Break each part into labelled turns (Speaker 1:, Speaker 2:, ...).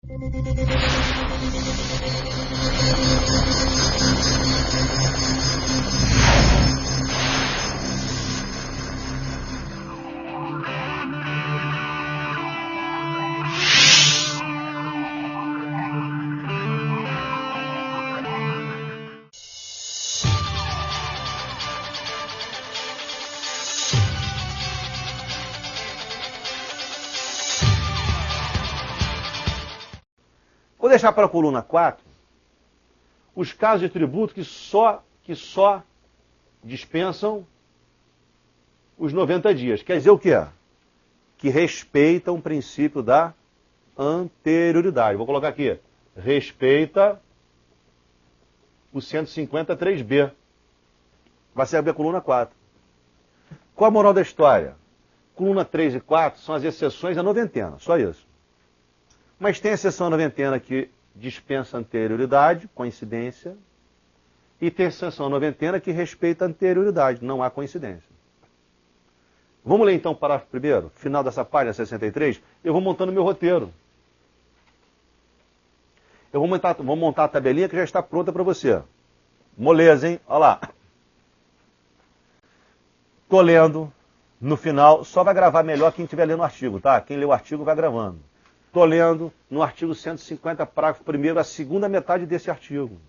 Speaker 1: Vou deixar para a coluna 4 os casos de tributo que só dispensam os 90 dias. Quer dizer o quê? Que respeitam o princípio da anterioridade. Vou colocar aqui. Respeita o 153B. Vai ser a coluna 4. Qual a moral da história? Coluna 3 e 4 são as exceções à noventena. Só isso. Mas tem exceção à noventena que dispensa a anterioridade, coincidência, e tem exceção à noventena que respeita a anterioridade, não há coincidência. Vamos ler então o parágrafo primeiro, final dessa página 63, eu vou montando meu roteiro. Eu vou montar a tabelinha que já está pronta para você. Moleza, hein? Olha lá. Estou lendo, no final, só vai gravar melhor quem estiver lendo o artigo, tá? Quem lê o artigo vai gravando. Estou lendo no artigo 150, parágrafo 1º, a segunda metade desse artigo.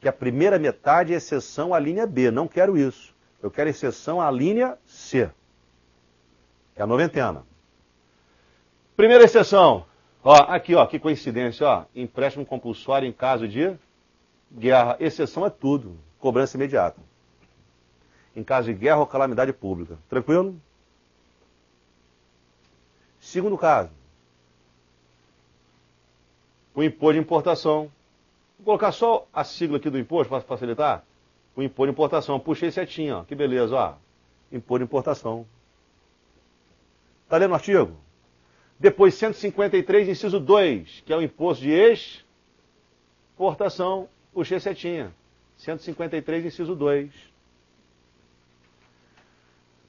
Speaker 1: Que a primeira metade é exceção à linha B. Não quero isso. Eu quero exceção à linha C. É a noventena. Primeira exceção. Ó, aqui, ó, que coincidência. Ó, empréstimo compulsório em caso de guerra. Exceção é tudo. Cobrança imediata. Em caso de guerra ou calamidade pública. Tranquilo? Segundo caso. O imposto de importação. Vou colocar só a sigla aqui do imposto para facilitar. O imposto de importação. Puxei setinha, ó. Que beleza, ó. Imposto de importação. Está lendo o artigo? Depois 153, inciso 2, que é o imposto de exportação. Puxei setinha. 153, inciso 2.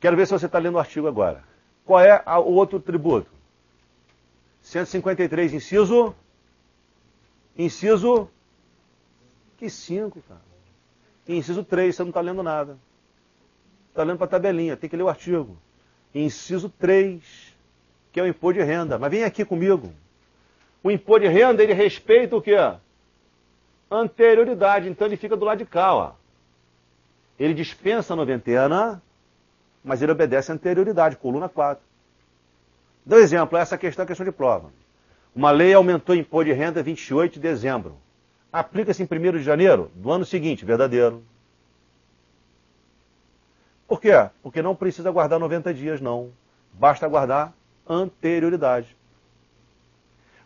Speaker 1: Quero ver se você está lendo o artigo agora. Qual é o outro tributo? 153, inciso... Inciso... Que 5, cara. Inciso 3, você não está lendo nada. Está lendo para a tabelinha, tem que ler o artigo. Inciso 3, que é o imposto de renda. Mas vem aqui comigo. O imposto de renda, ele respeita o quê? Anterioridade. Então ele fica do lado de cá, ó. Ele dispensa a noventena, mas ele obedece a anterioridade, coluna 4. Dá um exemplo, essa questão é questão de prova. Uma lei aumentou o imposto de renda 28 de dezembro. Aplica-se em 1º de janeiro do ano seguinte, verdadeiro. Por quê? Porque não precisa aguardar 90 dias, não. Basta aguardar anterioridade.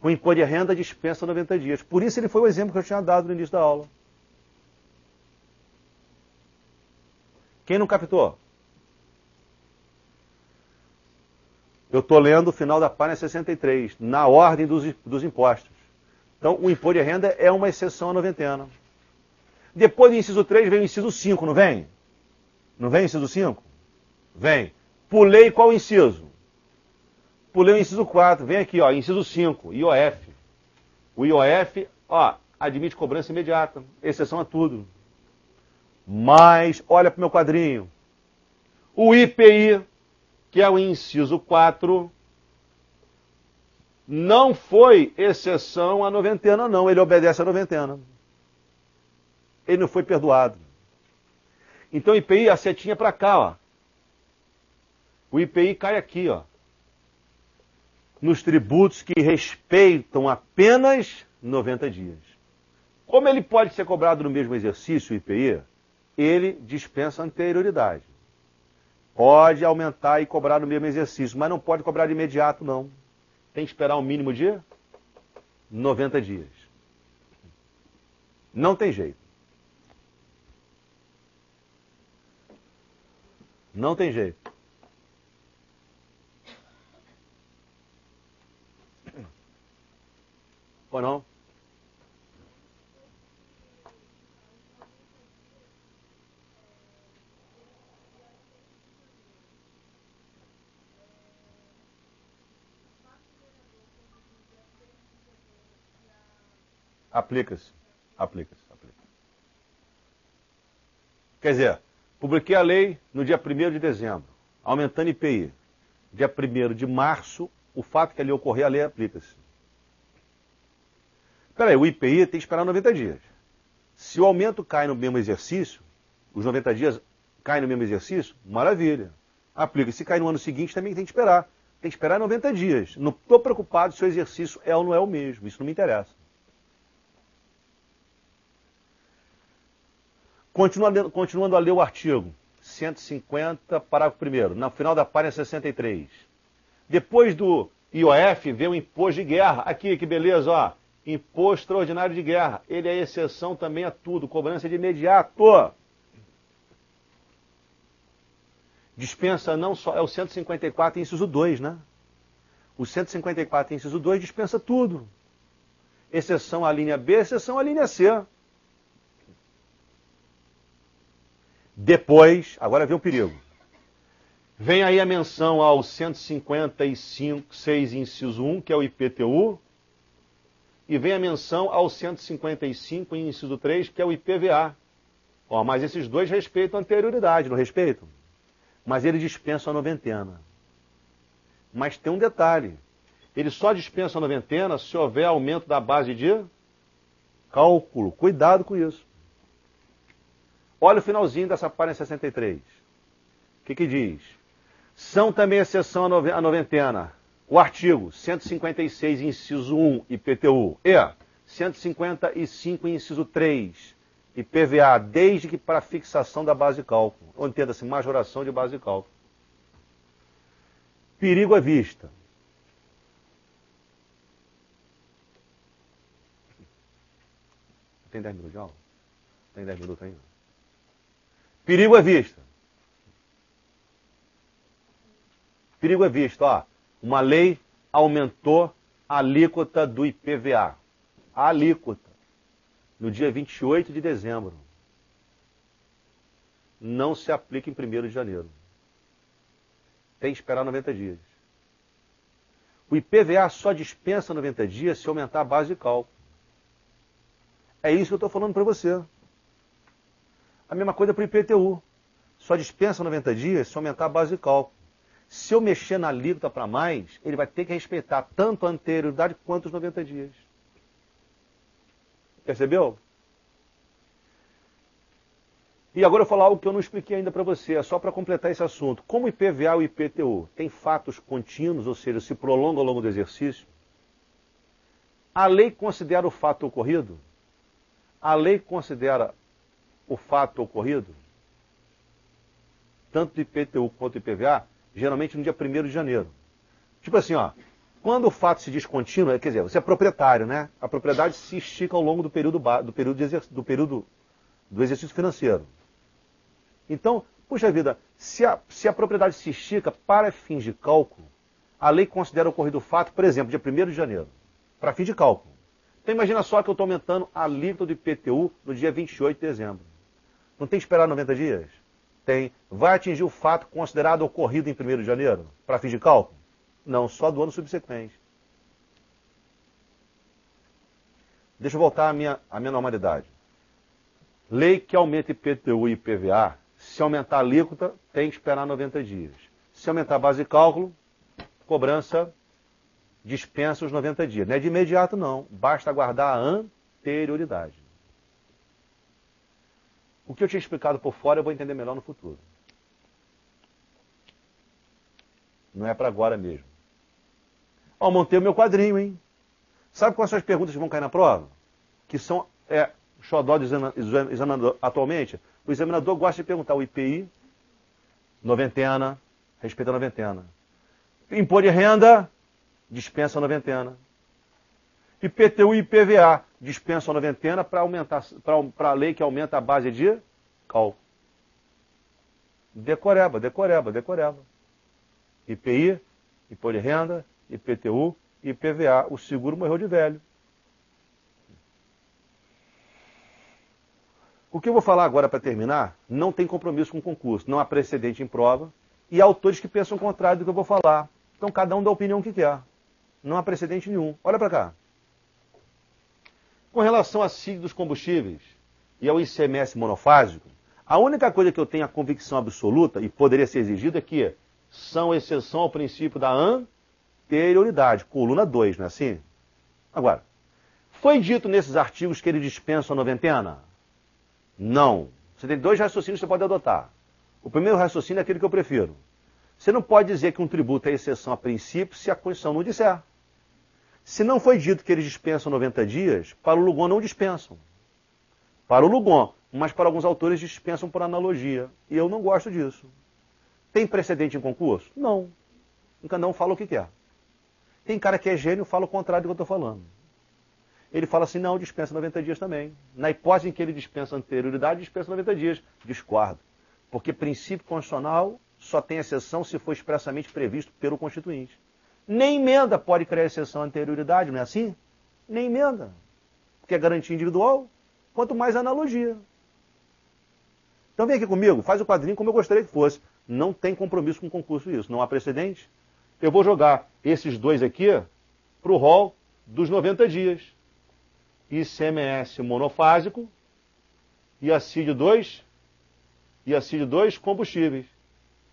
Speaker 1: O imposto de renda dispensa 90 dias. Por isso ele foi o exemplo que eu tinha dado no início da aula. Quem não captou? Eu estou lendo o final da página 63, na ordem dos impostos. Então, o imposto de renda é uma exceção à noventena. Depois do inciso 3 vem o inciso 5, não vem? Não vem o inciso 5? Vem. Pulei qual inciso? Pulei o inciso 4. Vem aqui, ó, inciso 5, IOF. O IOF, ó, admite cobrança imediata. Exceção a tudo. Mas, olha para o meu quadrinho. O IPI, que é o inciso 4, não foi exceção à noventena, não. Ele obedece à noventena. Ele não foi perdoado. Então o IPI, a setinha para cá, ó. O IPI cai aqui, ó. Nos tributos que respeitam apenas 90 dias. Como ele pode ser cobrado no mesmo exercício, o IPI, ele dispensa a anterioridade. Pode aumentar e cobrar no mesmo exercício, mas não pode cobrar de imediato, não. Tem que esperar um mínimo de 90 dias. Não tem jeito. Não tem jeito. Ou não? Aplica-se. Aplica-se. Quer dizer, publiquei a lei no dia 1º de dezembro, aumentando IPI. Dia 1º de março, o fato que ali ocorrer, a lei aplica-se. Espera aí, o IPI tem que esperar 90 dias. Se o aumento cai no mesmo exercício, os 90 dias caem no mesmo exercício, maravilha. Aplica. Se cair no ano seguinte, também tem que esperar. Tem que esperar 90 dias. Não estou preocupado se o exercício é ou não é o mesmo. Isso não me interessa. Continuando a ler o artigo 150, parágrafo 1º, no final da página 63. Depois do IOF vem o imposto de guerra. Aqui, que beleza, ó. Imposto extraordinário de guerra. Ele é exceção também a tudo. Cobrança de imediato. Dispensa não só... É o 154, inciso 2, né? O 154, inciso 2, dispensa tudo. Exceção à linha B, exceção à linha C. Depois, agora vem o perigo. Vem aí a menção ao 155, 6, inciso 1, que é o IPTU, e vem a menção ao 155, inciso 3, que é o IPVA. Ó, mas esses dois respeitam a anterioridade, não respeitam? Mas ele dispensa a noventena. Mas tem um detalhe. Ele só dispensa a noventena se houver aumento da base de cálculo. Cuidado com isso. Olha o finalzinho dessa página 63. O que diz? São também exceção à noventena o artigo 156, inciso 1, IPTU, e 155, inciso 3, IPVA, desde que para fixação da base de cálculo, ou entenda-se, majoração de base de cálculo. Perigo à vista. Tem 10 minutos de aula? Tem 10 minutos ainda? Perigo à vista. Perigo à vista, ó. Uma lei aumentou a alíquota do IPVA. A alíquota. No dia 28 de dezembro. Não se aplica em 1º de janeiro. Tem que esperar 90 dias. O IPVA só dispensa 90 dias se aumentar a base de cálculo. É isso que eu estou falando para você. A mesma coisa para o IPTU. Só dispensa 90 dias se aumentar a base de cálculo. Se eu mexer na alíquota para mais, ele vai ter que respeitar tanto a anterioridade quanto os 90 dias. Percebeu? E agora eu vou falar algo que eu não expliquei ainda para você, é só para completar esse assunto. Como o IPVA e o IPTU têm fatos contínuos, ou seja, se prolongam ao longo do exercício, a lei considera o fato ocorrido? A lei considera o fato ocorrido, tanto do IPTU quanto do IPVA, geralmente no dia 1º de janeiro. Tipo assim, ó, quando o fato se diz contínuo, quer dizer, você é proprietário, né? A propriedade se estica ao longo do período do exercício financeiro. Então, puxa vida, se a propriedade se estica para fins de cálculo, a lei considera ocorrido o fato, por exemplo, dia 1º de janeiro, para fim de cálculo. Então imagina só que eu estou aumentando a alíquota do IPTU no dia 28 de dezembro. Não tem que esperar 90 dias? Tem. Vai atingir o fato considerado ocorrido em 1º de janeiro, para fim de cálculo? Não, só do ano subsequente. Deixa eu voltar à minha normalidade. Lei que aumenta IPTU e IPVA, se aumentar a alíquota, tem que esperar 90 dias. Se aumentar a base de cálculo, cobrança dispensa os 90 dias. Não é de imediato, não. Basta aguardar a anterioridade. O que eu tinha explicado por fora eu vou entender melhor no futuro. Não é para agora mesmo. Ó, montei o meu quadrinho, hein? Sabe quais são as perguntas que vão cair na prova? Que são xodó do examinador atualmente? O examinador gosta de perguntar o IPI, noventena, respeita a noventena. Imposto de renda, dispensa a noventena. IPTU e IPVA, dispensa a noventena para a lei que aumenta a base de cálculo. Decoreba. IPI, imposto de renda, IPTU e IPVA. O seguro morreu de velho. O que eu vou falar agora para terminar não tem compromisso com o concurso, não há precedente em prova e há autores que pensam o contrário do que eu vou falar. Então cada um dá a opinião que quer. Não há precedente nenhum. Olha para cá. Com relação à CID dos combustíveis e ao ICMS monofásico, a única coisa que eu tenho a convicção absoluta, e poderia ser exigida, é que são exceção ao princípio da anterioridade, coluna 2, não é assim? Agora, foi dito nesses artigos que ele dispensa a noventena? Não. Você tem dois raciocínios que você pode adotar. O primeiro raciocínio é aquele que eu prefiro. Você não pode dizer que um tributo é exceção a princípio se a Constituição não disser. Se não foi dito que eles dispensam 90 dias, para o Lugon não dispensam. Para o Lugon, mas para alguns autores dispensam por analogia. E eu não gosto disso. Tem precedente em concurso? Não. Cada um fala o que quer. Tem cara que é gênio e fala o contrário do que eu estou falando. Ele fala assim, não, dispensa 90 dias também. Na hipótese em que ele dispensa anterioridade, dispensa 90 dias. Discordo. Porque princípio constitucional só tem exceção se for expressamente previsto pelo Constituinte. Nem emenda pode criar exceção à anterioridade, não é assim? Nem emenda. Porque é garantia individual, quanto mais analogia. Então vem aqui comigo, faz o quadrinho como eu gostaria que fosse. Não tem compromisso com o concurso isso, não há precedente. Eu vou jogar esses dois aqui para o rol dos 90 dias. ICMS monofásico e a CID 2 combustíveis.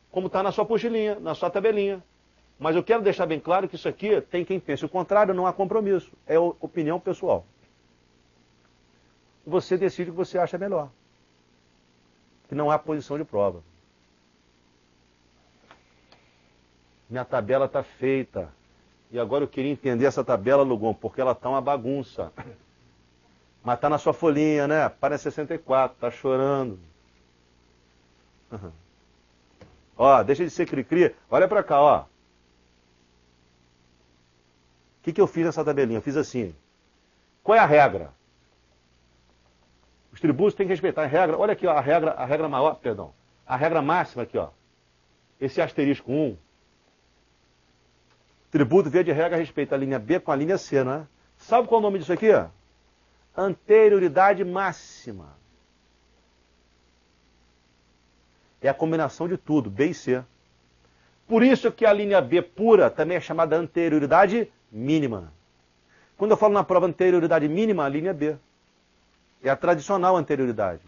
Speaker 1: Como está na sua pochilinha, na sua tabelinha. Mas eu quero deixar bem claro que isso aqui tem quem pense o contrário, não há compromisso. É opinião pessoal. Você decide o que você acha melhor. Que não há posição de prova. Minha tabela está feita. E agora eu queria entender essa tabela, Lugon, porque ela está uma bagunça. Mas está na sua folhinha, né? Para 64, está chorando. Ó, deixa de ser cri-cri. Olha para cá, ó. O que eu fiz nessa tabelinha? Eu fiz assim. Qual é a regra? Os tributos têm que respeitar a regra. Olha aqui, ó, a regra maior, perdão. A regra máxima aqui, ó. Esse asterisco 1. Tributo, via de regra, respeita a linha B com a linha C, não é? Sabe qual é o nome disso aqui? Anterioridade máxima. É a combinação de tudo, B e C. Por isso que a linha B pura também é chamada anterioridade mínima. Quando eu falo na prova anterioridade mínima, a linha B. É a tradicional anterioridade.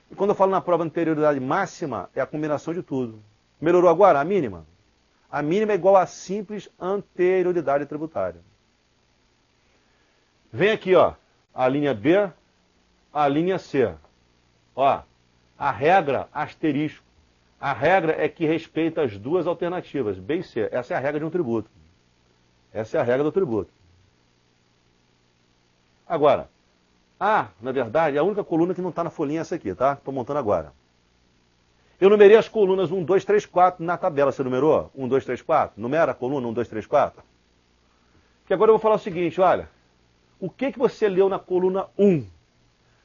Speaker 1: E quando eu falo na prova anterioridade máxima, é a combinação de tudo. Melhorou agora? A mínima? A mínima é igual a simples anterioridade tributária. Vem aqui, ó, a linha B, a linha C. Ó, a regra asterisco. A regra é que respeita as duas alternativas, B e C. Essa é a regra de um tributo. Essa é a regra do tributo. Agora, na verdade, a única coluna que não está na folhinha é essa aqui, tá? Estou montando agora. Eu numerei as colunas 1, 2, 3, 4 na tabela. Você numerou? 1, 2, 3, 4? Numera a coluna 1, 2, 3, 4? Que agora eu vou falar o seguinte, olha. O que você leu na coluna 1?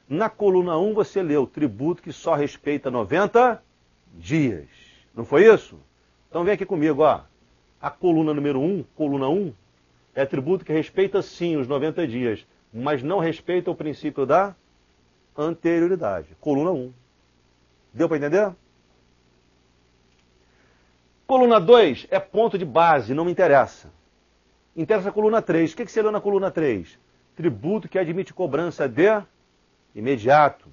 Speaker 1: Na coluna 1 você leu tributo que só respeita 90 dias. Não foi isso? Então vem aqui comigo, ó. A coluna número 1, coluna 1, é tributo que respeita sim os 90 dias, mas não respeita o princípio da anterioridade. Coluna 1. Deu para entender? Coluna 2 é ponto de base, não me interessa. Interessa a coluna 3. O que você leu na coluna 3? Tributo que admite cobrança de imediato.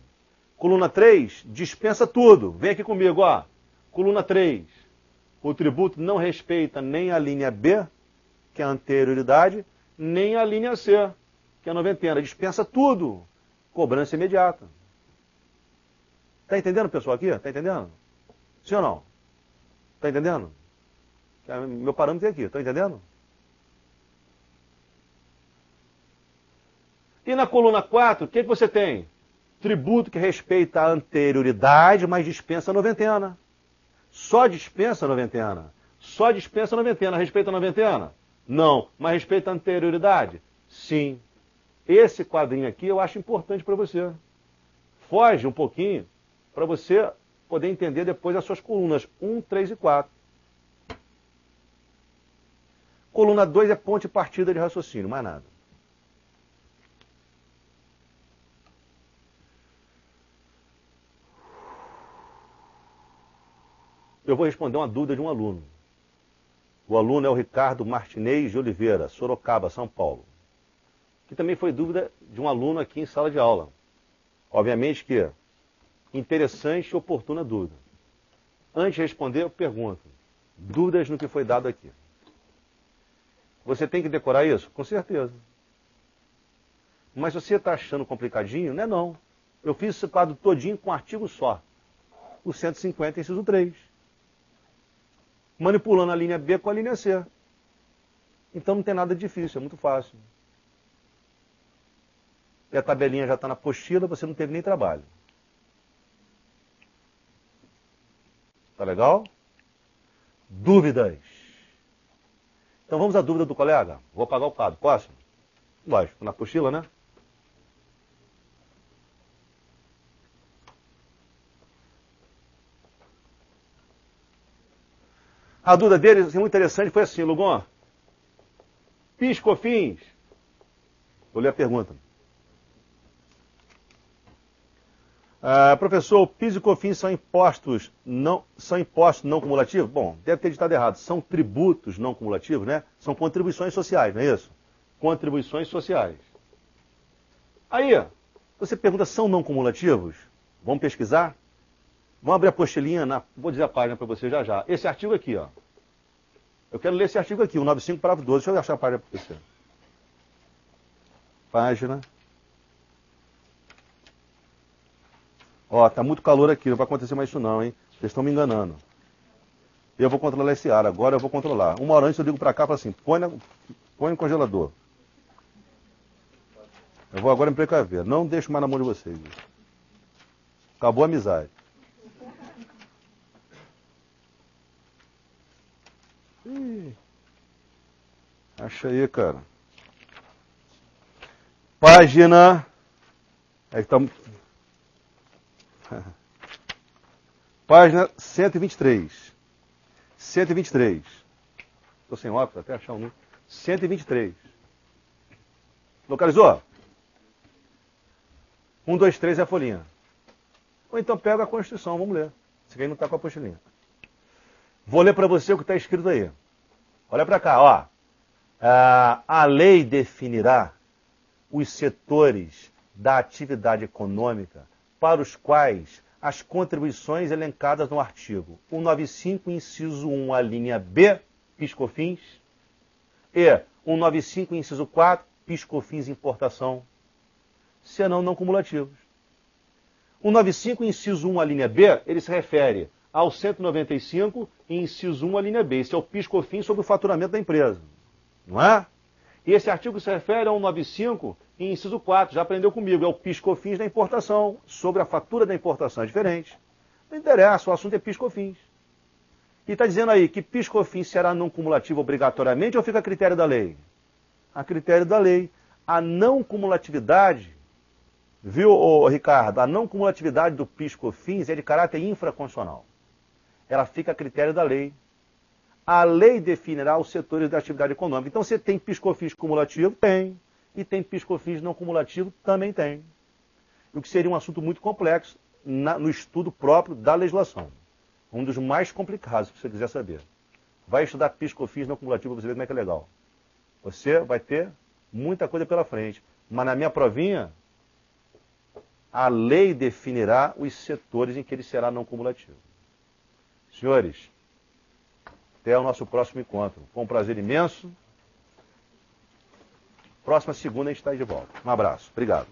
Speaker 1: Coluna 3, dispensa tudo. Vem aqui comigo, ó. Coluna 3. O tributo não respeita nem a linha B, que é a anterioridade, nem a linha C, que é a noventena. Dispensa tudo. Cobrança imediata. Está entendendo, pessoal, aqui? Está entendendo? Sim ou não? Está entendendo? Meu parâmetro é aqui. Está entendendo? E na coluna 4, o que você tem? Tributo que respeita a anterioridade, mas dispensa a noventena. Só dispensa a noventena. Só dispensa a noventena. Respeita a noventena? Não. Mas respeita a anterioridade? Sim. Esse quadrinho aqui eu acho importante para você. Foge um pouquinho para você poder entender depois as suas colunas 1, 3 e 4. Coluna 2 é ponto de partida de raciocínio, mais nada. Eu vou responder uma dúvida de um aluno. O aluno é o Ricardo Martinez de Oliveira, Sorocaba, São Paulo. que também foi dúvida de um aluno aqui em sala de aula. Obviamente que interessante e oportuna dúvida. Antes de responder, eu pergunto. Dúvidas no que foi dado aqui. Você tem que decorar isso? Com certeza. Mas se você está achando complicadinho, não é não. Eu fiz esse quadro todinho com um artigo só. O 150, inciso 3. Manipulando a linha B com a linha C. Então não tem nada difícil, é muito fácil. E a tabelinha já está na apostila, você não teve nem trabalho. Tá legal? Dúvidas. Então vamos à dúvida do colega? Vou apagar o quadro. Posso? Lógico, na apostila, né? A dúvida dele, assim, muito interessante, foi assim, Lugon. PIS, COFINS. Vou ler a pergunta. Professor, PIS e COFINS são impostos não cumulativos? Bom, deve ter ditado errado. São tributos não cumulativos, né? São contribuições sociais, não é isso? Contribuições sociais. Aí, você pergunta, são não cumulativos? Vamos pesquisar? Vamos abrir a apostilinha, vou dizer a página para você já já. Esse artigo aqui, ó. Eu quero ler esse artigo aqui, o 95, parágrafo 12. Deixa eu achar a página para você. Página. Ó, tá muito calor aqui, não vai acontecer mais isso não, hein? Vocês estão me enganando. Eu vou controlar esse ar, agora eu vou controlar. Uma hora antes eu ligo para cá e falo assim, põe no congelador. Eu vou agora me precaver. Não deixo mais na mão de vocês. Acabou a amizade. Acha aí, cara. Página. É que tá... Página 123. 123. Estou sem óculos, até achar um número. 123. Localizou? 1, 2, 3 é a folhinha. Ou então pega a Constituição, vamos ler. Esse aqui não está com a apostilinha. Vou ler para você o que está escrito aí. Olha para cá, ó. A lei definirá os setores da atividade econômica para os quais as contribuições elencadas no artigo 195, inciso 1, a linha B, PIS/COFINS, e 195, inciso 4, PIS/COFINS importação, serão não cumulativos. 195, inciso 1, a linha B, ele se refere ao 195, inciso 1, a linha B. Esse é o PIS/COFINS sobre o faturamento da empresa. Não é? E esse artigo se refere ao 195, inciso 4, já aprendeu comigo, é o PIS/COFINS da importação, sobre a fatura da importação, é diferente. Não interessa, o assunto é PIS/COFINS. E está dizendo aí que PIS/COFINS será não cumulativo obrigatoriamente ou fica a critério da lei? A critério da lei. A não cumulatividade, viu, Ricardo? A não cumulatividade do PIS/COFINS é de caráter infraconstitucional. Ela fica a critério da lei. A lei definirá os setores da atividade econômica. Então, você tem PIS/COFINS cumulativo? Tem. E tem PIS/COFINS não cumulativo? Também tem. O que seria um assunto muito complexo no estudo próprio da legislação. Um dos mais complicados, se você quiser saber. Vai estudar PIS/COFINS não cumulativo para você ver como é que é legal. Você vai ter muita coisa pela frente. Mas na minha provinha, a lei definirá os setores em que ele será não cumulativo. Senhores, até o nosso próximo encontro. Foi um prazer imenso. Próxima segunda a gente está de volta. Um abraço. Obrigado.